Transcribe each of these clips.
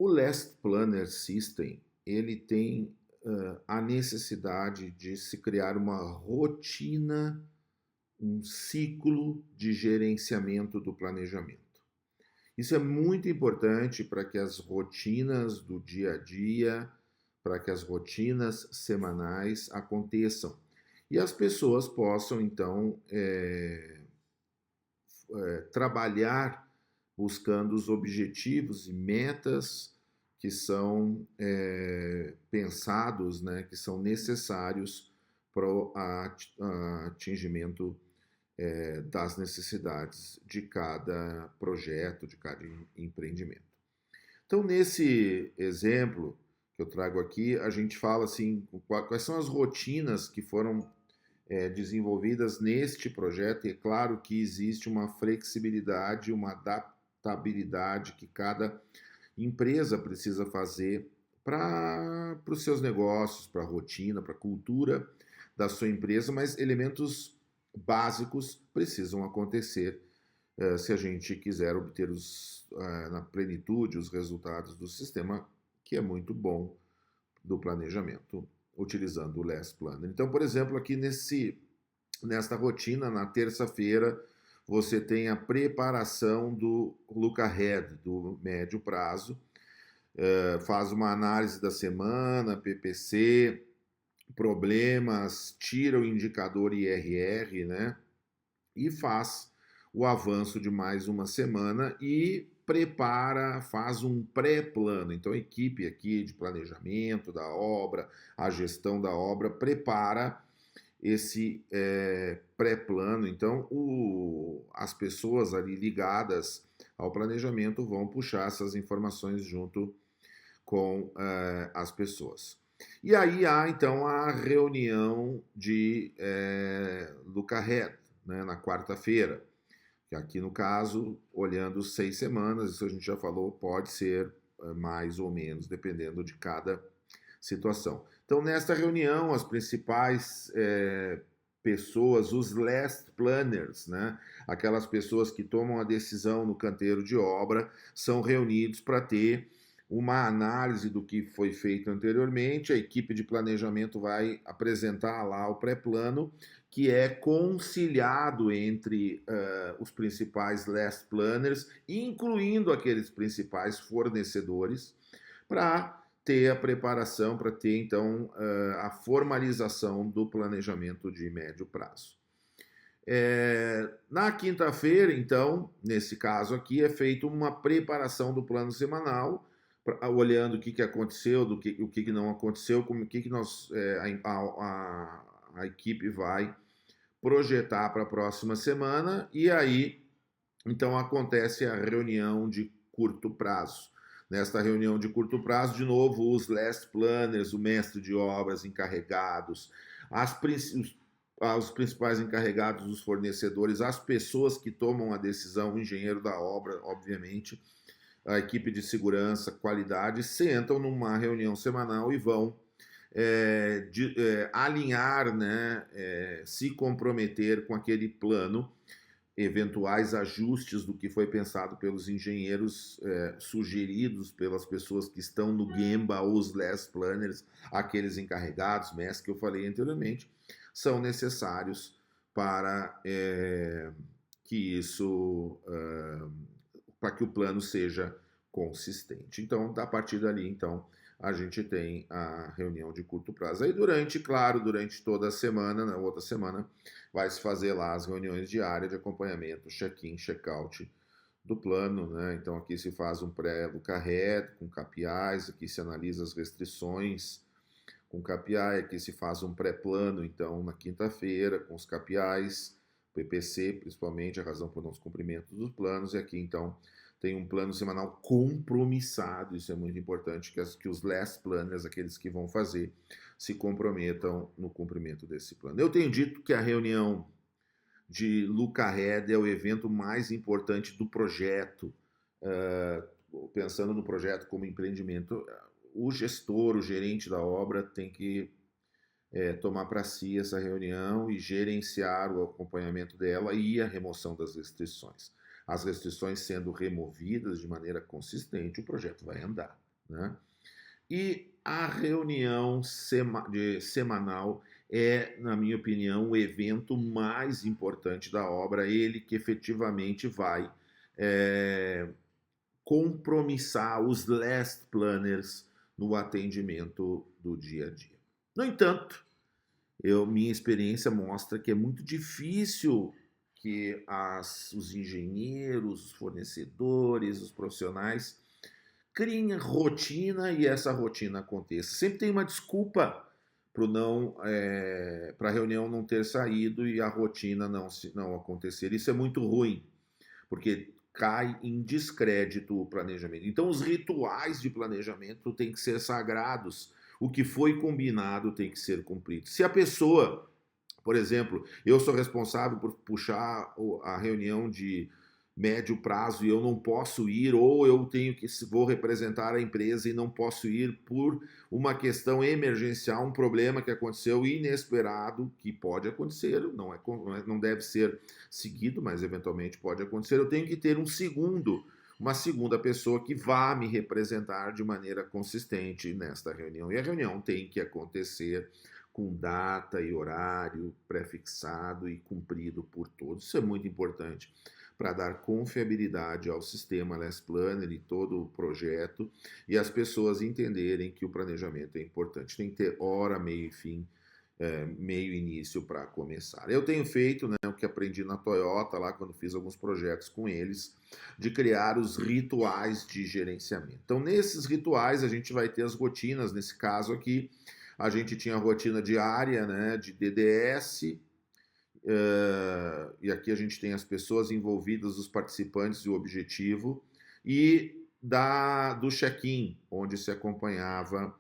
O Last Planner System, ele tem a necessidade de se criar uma rotina, um ciclo de gerenciamento do planejamento. Isso é muito importante para que as rotinas do dia a dia, para que as rotinas semanais aconteçam e as pessoas possam, então, trabalhar buscando os objetivos e metas que são pensados, né, que são necessários para o atingimento das necessidades de cada projeto, de cada empreendimento. Então, nesse exemplo que eu trago aqui, a gente fala assim, quais são as rotinas que foram desenvolvidas neste projeto, e é claro que existe uma flexibilidade, uma adaptabilidade que cada empresa precisa fazer para os seus negócios, para a rotina, para a cultura da sua empresa, mas elementos básicos precisam acontecer se a gente quiser obter na plenitude os resultados do sistema, que é muito bom, do planejamento, utilizando o Last Planner. Então, por exemplo, aqui nesta rotina, na terça-feira, você tem a preparação do look ahead, do médio prazo, faz uma análise da semana, PPC, problemas, tira o indicador IRR, né? E faz o avanço de mais uma semana e prepara, faz um pré-plano. Então, a equipe aqui de planejamento da obra, a gestão da obra, prepara esse pré-plano. Então, as pessoas ali ligadas ao planejamento vão puxar essas informações junto com as pessoas. E aí há, então, a reunião de look ahead, né, na quarta-feira, que aqui no caso, olhando 6 semanas, isso a gente já falou, pode ser mais ou menos, dependendo de cada situação. Então, nesta reunião, as principais pessoas, os last planners, né, aquelas pessoas que tomam a decisão no canteiro de obra, são reunidos para ter uma análise do que foi feito anteriormente. A equipe de planejamento vai apresentar lá o pré-plano, que é conciliado entre os principais last planners, incluindo aqueles principais fornecedores, para ter a preparação, para ter então a formalização do planejamento de médio prazo. Na quinta-feira, então, nesse caso aqui, é feita uma preparação do plano semanal, olhando o que aconteceu, o que não aconteceu, como que nós, a equipe vai projetar para a próxima semana, e aí, então, acontece a reunião de curto prazo. Nesta reunião de curto prazo, de novo, os last planners, o mestre de obras encarregados, os principais encarregados dos fornecedores, as pessoas que tomam a decisão, o engenheiro da obra, obviamente, a equipe de segurança, qualidade, sentam numa reunião semanal e vão alinhar, né, se comprometer com aquele plano, eventuais ajustes do que foi pensado pelos engenheiros, sugeridos pelas pessoas que estão no Gemba, os last planners, aqueles encarregados, mestres que eu falei anteriormente, são necessários para que isso, para que o plano seja consistente. Então, a partir dali, então, a gente tem a reunião de curto prazo. Aí durante toda a semana, na outra semana, vai se fazer lá as reuniões diárias de acompanhamento, check-in, check-out do plano, né? Então aqui se faz um pré-look ahead com KPIs, aqui se analisa as restrições com KPI, aqui se faz um pré-plano, então na quinta-feira com os KPIs, PPC, principalmente a razão por não cumprimento dos planos, e aqui então tem um plano semanal compromissado, isso é muito importante, que os last planners, aqueles que vão fazer, se comprometam no cumprimento desse plano. Eu tenho dito que a reunião de look ahead é o evento mais importante do projeto, pensando no projeto como empreendimento, o gestor, o gerente da obra tem que tomar para si essa reunião e gerenciar o acompanhamento dela e a remoção das restrições. As restrições sendo removidas de maneira consistente, o projeto vai andar. né? E a reunião semanal é, na minha opinião, o evento mais importante da obra, ele que efetivamente vai é, compromissar os last planners no atendimento do dia a dia. No entanto, minha experiência mostra que é muito difícil que os engenheiros, os fornecedores, os profissionais criem rotina e essa rotina aconteça. Sempre tem uma desculpa para a reunião não ter saído e a rotina não acontecer. Isso é muito ruim, porque cai em descrédito o planejamento. Então, os rituais de planejamento têm que ser sagrados. O que foi combinado tem que ser cumprido. Se a pessoa, por exemplo, eu sou responsável por puxar a reunião de médio prazo e eu não posso ir, ou eu vou representar a empresa e não posso ir por uma questão emergencial, um problema que aconteceu inesperado, que pode acontecer, não deve ser seguido, mas eventualmente pode acontecer. Eu tenho que ter uma segunda pessoa que vá me representar de maneira consistente nesta reunião. E a reunião tem que acontecer com data e horário prefixado e cumprido por todos. Isso é muito importante para dar confiabilidade ao sistema Last Planner e todo o projeto e as pessoas entenderem que o planejamento é importante. Tem que ter hora, meio e fim, meio e início para começar. Eu tenho feito, né, o que aprendi na Toyota, lá quando fiz alguns projetos com eles, de criar os rituais de gerenciamento. Então, nesses rituais, a gente vai ter as rotinas. Nesse caso aqui, a gente tinha a rotina diária, né, de DDS, e aqui a gente tem as pessoas envolvidas, os participantes e o objetivo, e do check-in, onde se acompanhava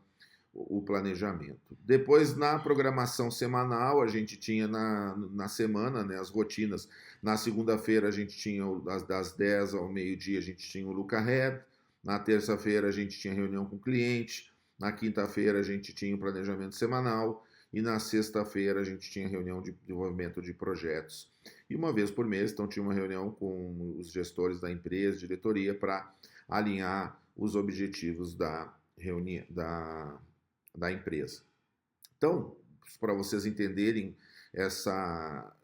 o planejamento. Depois, na programação semanal, a gente tinha na semana, né, as rotinas. Na segunda-feira, a gente tinha das 10 ao meio-dia, a gente tinha o Look Ahead. Na terça-feira, a gente tinha reunião com o cliente. Na quinta-feira, a gente tinha o planejamento semanal. E na sexta-feira a gente tinha reunião de desenvolvimento de projetos. E uma vez por mês, então, tinha uma reunião com os gestores da empresa, diretoria, para alinhar os objetivos da reunião da empresa. Então, para vocês entenderem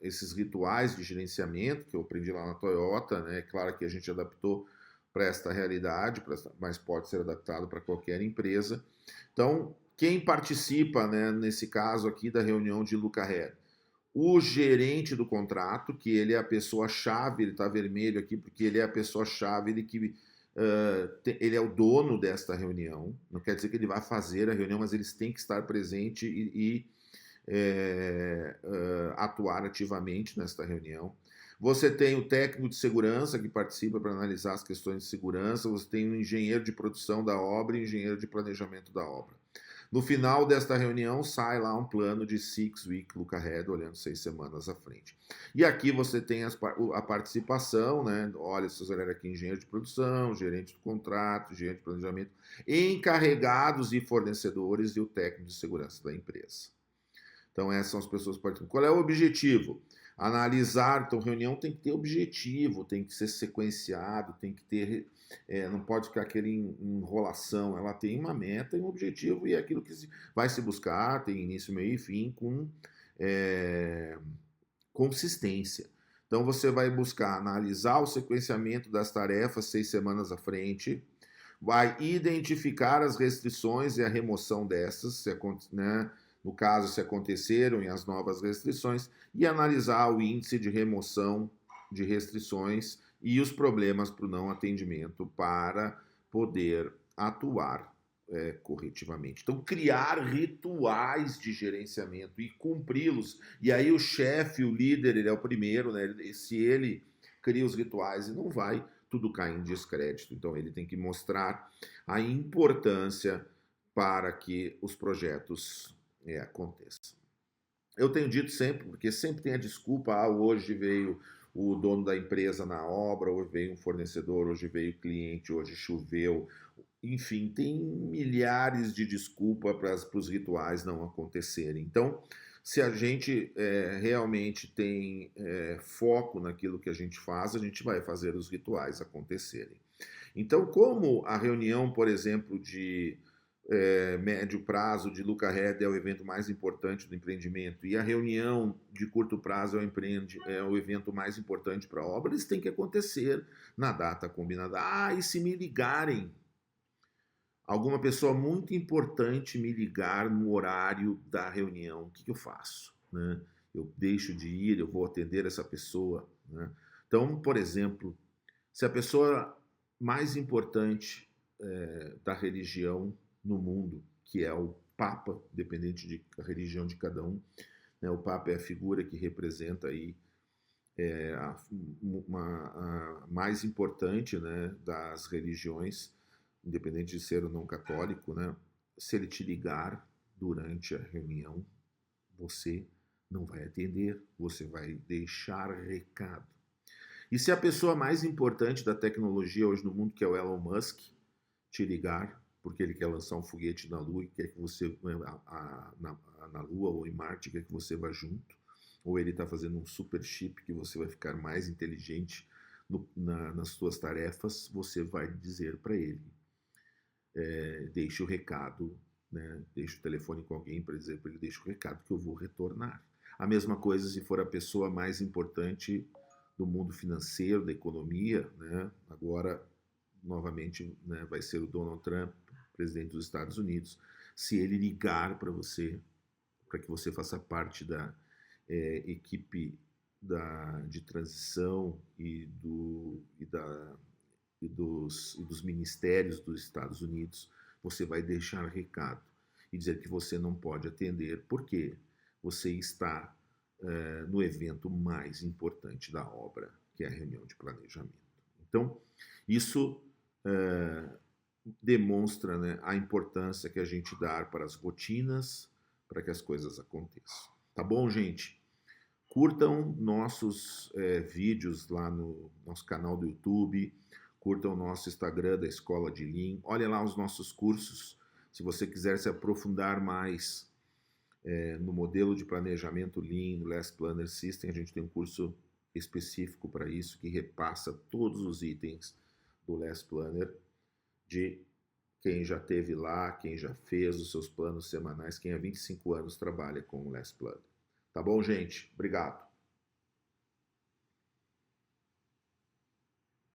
esses rituais de gerenciamento que eu aprendi lá na Toyota, né? Claro que a gente adaptou para esta realidade, mas pode ser adaptado para qualquer empresa. Então, quem participa, né, nesse caso aqui da reunião de Look Ahead? O gerente do contrato, que ele é a pessoa-chave, ele está vermelho aqui porque ele é a pessoa-chave, ele é o dono desta reunião. Não quer dizer que ele vai fazer a reunião, mas eles têm que estar presente e atuar ativamente nesta reunião. Você tem o técnico de segurança que participa para analisar as questões de segurança. Você tem o engenheiro de produção da obra e o engenheiro de planejamento da obra. No final desta reunião, sai lá um plano de 6-week look ahead, olhando 6 semanas à frente. E aqui você tem a participação, né? Olha, vocês olharem aqui, engenheiro de produção, gerente do contrato, gerente de planejamento, encarregados e fornecedores e o técnico de segurança da empresa. Então, essas são as pessoas que participam. Qual é o objetivo? Analisar. Então, reunião tem que ter objetivo, tem que ser sequenciado, tem que ter... não pode ficar aquela enrolação. Ela tem uma meta e um objetivo e é aquilo que vai se buscar, tem início, meio e fim, com consistência. Então, você vai buscar analisar o sequenciamento das tarefas 6 semanas à frente, vai identificar as restrições e a remoção dessas, né? No caso, se aconteceram, e as novas restrições, e analisar o índice de remoção de restrições e os problemas para o não atendimento para poder atuar corretivamente. Então, criar rituais de gerenciamento e cumpri-los. E aí o chefe, o líder, ele é o primeiro, né? Se ele cria os rituais e não vai, tudo cai em descrédito. Então, ele tem que mostrar a importância para que os projetos aconteça. Eu tenho dito sempre, porque sempre tem a desculpa, hoje veio o dono da empresa na obra, hoje veio um fornecedor, hoje veio o cliente, hoje choveu. Enfim, tem milhares de desculpas para os rituais não acontecerem. Então, se a gente realmente tem foco naquilo que a gente faz, a gente vai fazer os rituais acontecerem. Então, como a reunião, por exemplo, de médio prazo de Luca Red é o evento mais importante do empreendimento e a reunião de curto prazo é o evento mais importante para a obra, eles têm que acontecer na data combinada. Ah, e se me ligarem, alguma pessoa muito importante me ligar no horário da reunião, o que, que eu faço? Né? Eu deixo de ir, eu vou atender essa pessoa. Né? Então, por exemplo, se a pessoa mais importante da religião no mundo, que é o Papa, dependente da religião de cada um, né? O Papa é a figura que representa aí a mais importante, né, das religiões, independente de ser ou não católico, né? Se ele te ligar durante a reunião, você não vai atender, você vai deixar recado. E se a pessoa mais importante da tecnologia hoje no mundo, que é o Elon Musk, te ligar, porque ele quer lançar um foguete na Lua e quer que você na Lua ou em Marte, quer que você vá junto, ou ele está fazendo um super chip que você vai ficar mais inteligente nas suas tarefas, você vai dizer para ele, deixe o recado, né? Deixe o telefone com alguém para dizer para ele, deixe o recado que eu vou retornar. A mesma coisa se for a pessoa mais importante do mundo financeiro, da economia, né? Agora, novamente, né, vai ser o Donald Trump, presidente dos Estados Unidos. Se ele ligar para você, para que você faça parte da equipe de transição dos ministérios dos Estados Unidos, você vai deixar recado e dizer que você não pode atender porque você está no evento mais importante da obra, que é a reunião de planejamento. Então, isso demonstra, né, a importância que a gente dá para as rotinas, para que as coisas aconteçam. Tá bom, gente? Curtam nossos vídeos lá no nosso canal do YouTube, curtam o nosso Instagram da Escola de Lean, olhem lá os nossos cursos. Se você quiser se aprofundar mais no modelo de planejamento Lean, Last Planner System, a gente tem um curso específico para isso, que repassa todos os itens do Last Planner, de quem já teve lá, quem já fez os seus planos semanais, quem há 25 anos trabalha com o Last Planner. Tá bom, gente? Obrigado.